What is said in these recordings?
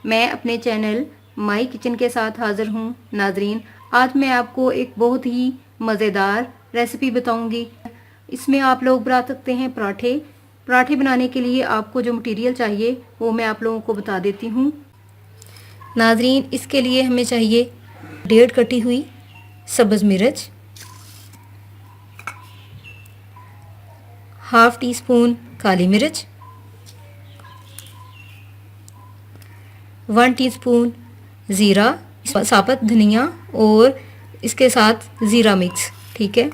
मैं अपने channel my kitchen के साथ हाज़िर हूँ। नाजरीन, आज मैं आपको एक बहुत ही मज़ेदार रेसिपी बताऊँगी। इसमें आप लोग बना सकते हैं पराठे। पराठे बनाने के लिए आपको जो मटेरियल चाहिए वो मैं आप लोगों को बता देती हूँ। नाजरीन, इसके लिए हमें चाहिए 1.5 कटी हुई सब्ज़ मिर्च, 1/2 टीस्पून काली मिर्च, 1 टीस्पून ज़ीरा, साबुत धनिया और इसके साथ ज़ीरा मिक्स, ठीक है।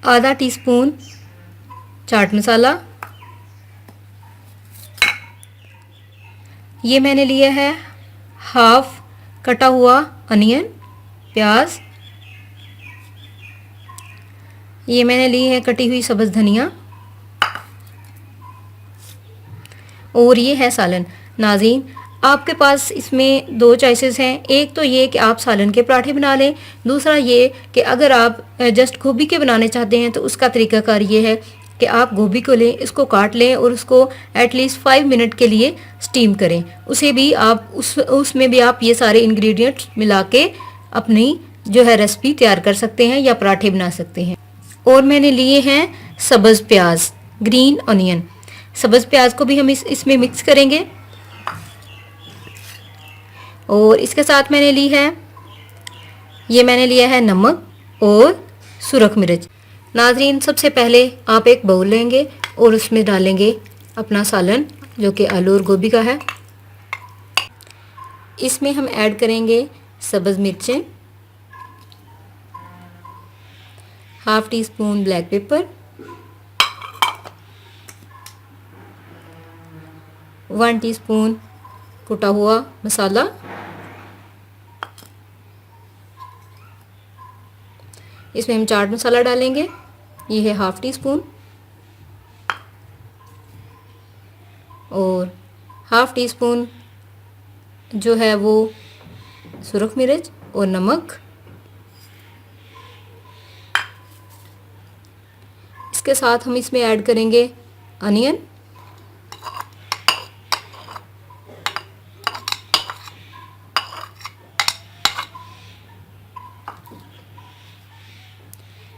आधा टीस्पून चाट मसाला। ये मैंने लिया है 1/2 कटा हुआ अनियन, प्याज। ये मैंने ली है कटी हुई सब्ज़ धनिया और ये है सालन। नाज़रीन, आपके पास इसमें 2 चॉइसेस हैं। एक तो ये कि आप सालन के पराठे बना लें, दूसरा ये कि अगर आप जस्ट गोभी के बनाने चाहते हैं तो उसका तरीकाकार ये है कि आप गोभी को लें, इसको काट लें और उसको एटलीस्ट 5 मिनट के लिए स्टीम करें। उसे भी आप उसमें भी आप ये सारे इंग्रेडिएंट्स मिला के अपनी जो है रेसिपी तैयार कर सकते हैं या पराठे बना सकते हैं। और मैंने लिए हैं सब्ज़ प्याज, ग्रीन ऑनियन। सब्ज़ प्याज को भी हम इसमें मिक्स करेंगे। और इसके साथ मैंने लिया है नमक और सुरख मिर्च। नाजरीन, सबसे पहले आप एक बाउल लेंगे और उसमें डालेंगे अपना सालन जो कि आलू और गोभी का है। इसमें हम ऐड करेंगे सब्ज़ मिर्चें, 1/2 टीस्पून ब्लैक पेपर, 1 टीस्पून कुटा हुआ मसाला, इसमें हम चाट मसाला डालेंगे, ये है 1/2 टीस्पून, और 1/2 टीस्पून जो है वो सुरख मिर्च और नमक। इसके साथ हम इसमें ऐड करेंगे अनियन,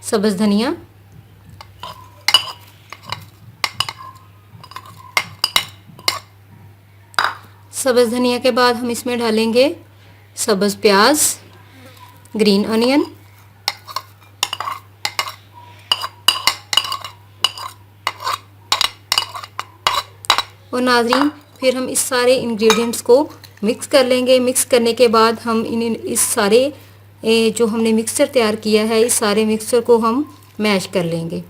सब्ज़ धनिया, सब्ज़ धनिया के बाद हम इसमें डालेंगे सब्ज़ प्याज, ग्रीन ऑनियन, और नाजरीन फिर हम इस सारे इंग्रेडिएंट्स को मिक्स कर लेंगे। मिक्स करने के बाद हम इस सारे जो हमने मिक्सचर तैयार किया है, इस सारे मिक्सचर को हम मैश कर लेंगे।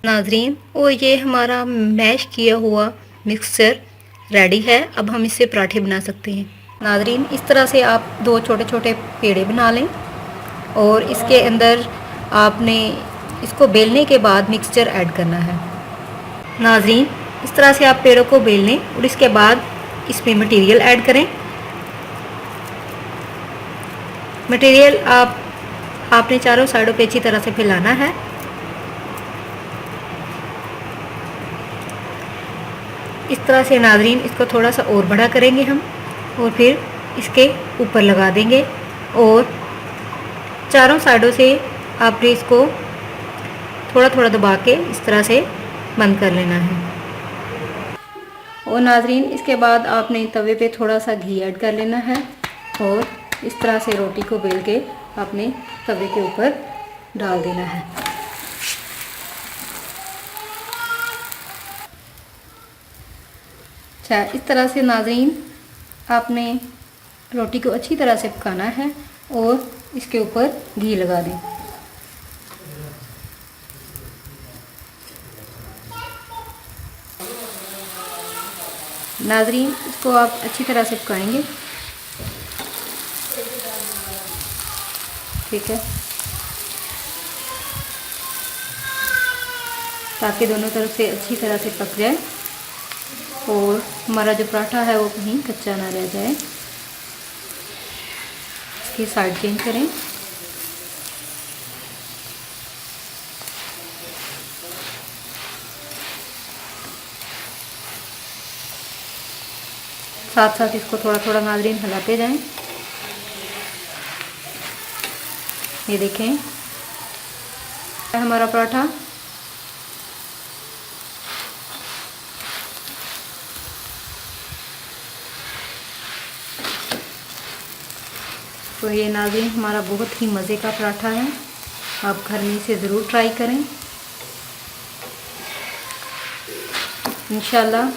नाजरीन, और ये हमारा मैश किया हुआ मिक्सचर रेडी है। अब हम इससे पराठे बना सकते हैं। नाजरीन, इस तरह से आप 2 छोटे छोटे पेड़े बना लें और इसके अंदर आपने इसको बेलने के बाद मिक्सचर ऐड करना है। नाजरीन, इस तरह से आप पेड़ों को बेल लें और इसके बाद इसमें मटेरियल ऐड करें। मटेरियल आपने चारों साइडों पे अच्छी तरह से फैलाना है। इस तरह से नाजरीन इसको थोड़ा सा और बड़ा करेंगे हम और फिर इसके ऊपर लगा देंगे और चारों साइडों से आपने इसको थोड़ा थोड़ा दबा के इस तरह से बंद कर लेना है। और नाजरीन, इसके बाद आपने तवे पे थोड़ा सा घी ऐड कर लेना है और इस तरह से रोटी को बेल के आपने तवे के ऊपर डाल देना है। अच्छा, इस तरह से नाजरीन आपने रोटी को अच्छी तरह से पकाना है और इसके ऊपर घी लगा दें। नाजरीन, इसको आप अच्छी तरह से पकाएंगे, ठीक है, ताकि दोनों तरफ से अच्छी तरह से पक जाए और हमारा जो पराठा है वो कहीं कच्चा ना रह जाए। इसकी साइड चेंज करें। साथ साथ इसको थोड़ा थोड़ा नाज़रीन हिलाते जाएं। ये देखें हमारा पराठा। तो ये नाज़रीन हमारा बहुत ही मज़े का पराठा है, आप घर में इसे ज़रूर ट्राई करें। इंशाल्लाह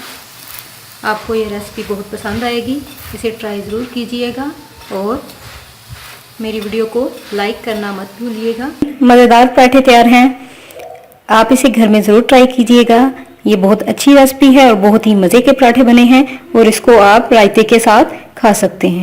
आपको ये रेसिपी बहुत पसंद आएगी, इसे ट्राई ज़रूर कीजिएगा और मेरी वीडियो को लाइक करना मत भूलिएगा। मज़ेदार पराठे तैयार हैं, आप इसे घर में ज़रूर ट्राई कीजिएगा। ये बहुत अच्छी रेसिपी है और बहुत ही मज़े के पराठे बने हैं और इसको आप रायते के साथ खा सकते हैं।